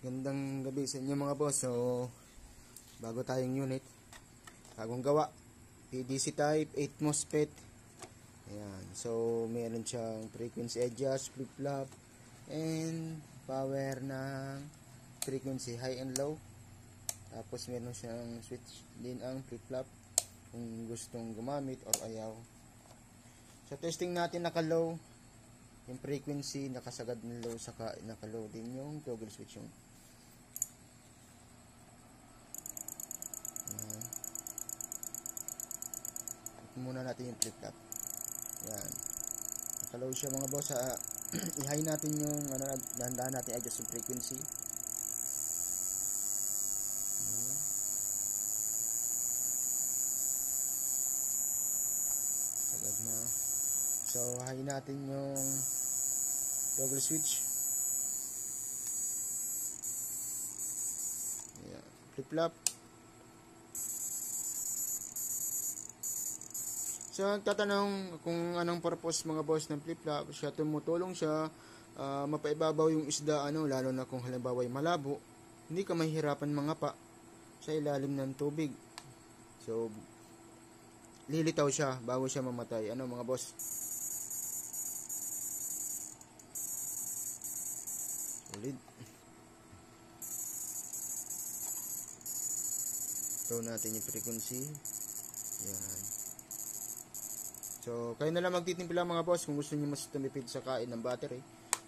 Gandang gabi sa inyo mga boss. So, bago tayong unit, bagong gawa, PDC type 8 MOSFET. Ayan. So, meron siyang frequency adjust, flip-flop, and power ng frequency high and low. Tapos meron siyang switch din ang flip-flop kung gustong gumamit or ayaw. Sa testing natin naka-low yung frequency, nakasagad ng low, saka naka-low din yung toggle switch yung. Ayan. Ito muna natin yung flip-flop. Ayan. Naka-low siya mga boss. I-high natin yung dahan-dahan natin adjust yung frequency. Ayan. Sagad na. So, high natin yung toggle switch. Ayan. Flip-flop. So, tatanong kung anong purpose mga boss ng flip-flop. Siya tumutulong siya mapaibabaw yung isda, lalo na kung halimbawa ay malabo. Hindi ka mahihirapan mangapa sa ilalim ng tubig. So, lilitaw siya bago siya mamatay. Mga boss? Solid. Ito natin yung frequency. Yan. So, kayo na lang magtitimpla mga boss kung gusto niyo mas tumipid sa kain ng battery.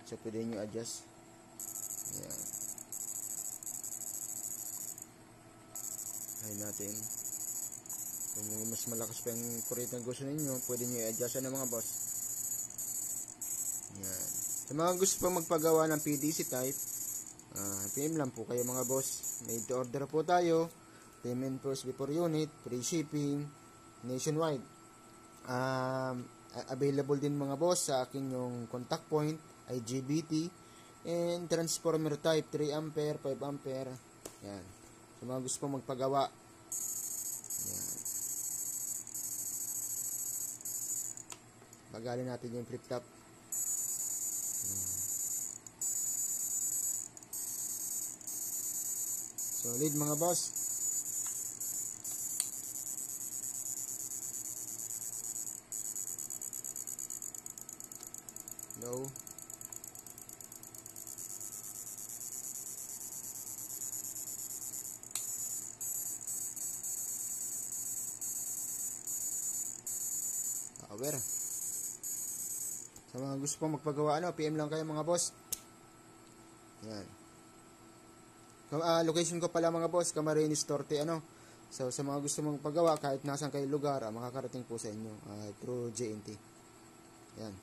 So, pwede niyo adjust. Ayan. High natin. Kung mas malakas pa yung kuryente ang gusto niyo, pwede niyo i-adjust na mga boss. Ayan. Sa mga gusto pa magpagawa ng PDC type, PM lang po kayo mga boss. Made to order po tayo. Payment first before unit, free shipping, nationwide. Available din mga boss sa akin yung contact point, IGBT, and transformer type 3 ampere, 5 ampere. Yan. Sa mga gusto pong magpagawa. Yan. Bagalin natin yung flip-top. Solid mga boss. Low. Power. Sa mga gusto pong magpagawa, PM lang kayo mga boss. Yan. Location ko pala mga boss, Camarines Norte, So sa mga gusto mong magpagawa, kahit nasan kayo lugar, makakarating po sa inyo through JNT. Yan.